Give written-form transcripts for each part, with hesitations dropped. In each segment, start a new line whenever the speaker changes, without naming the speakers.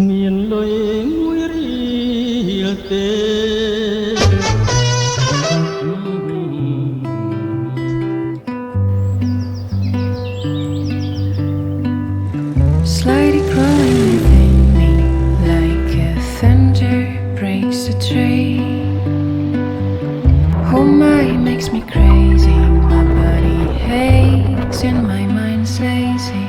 គ្មានលុយមួយរៀលទេ
Slightly growing within me, like a thunder breaks a tree. Oh my, it makes me crazy. My body hates and my mind's lazy.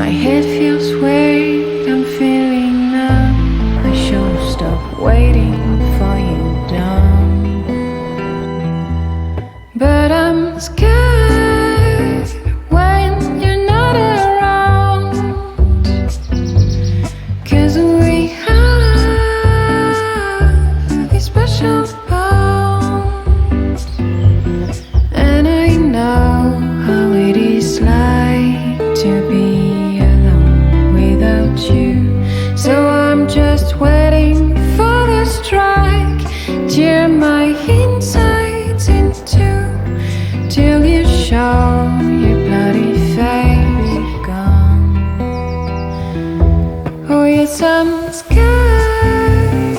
My head feels weighed, I'm feeling numb. I should stop waiting for you done. But I'm scared when you're not around, 'cause we have these special bonds. And I know how it is like to be alone without you. So I'm just waiting for the strike, tear my insides in two, till you show your bloody face gone. Oh yes, I'm scared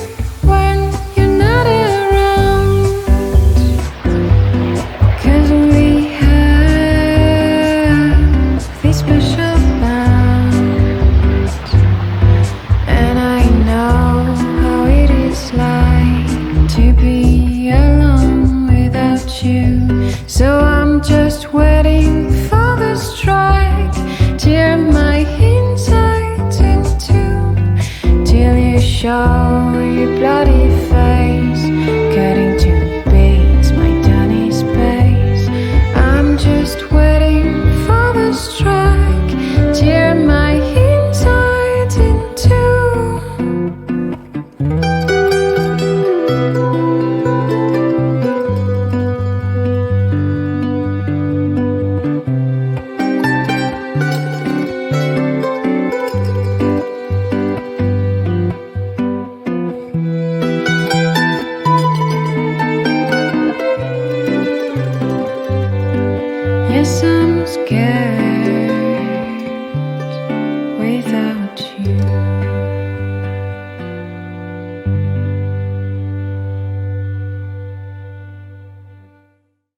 when you're not around, 'cause we have these special bonds. And I know how it is like to be alone without you. So I'm just waiting for the strike, tear my insides in two, till you show your bloody face, cutting to bits my tiny space. I'm just waiting for the strike, tear my insides in two. Yes, I'm scared without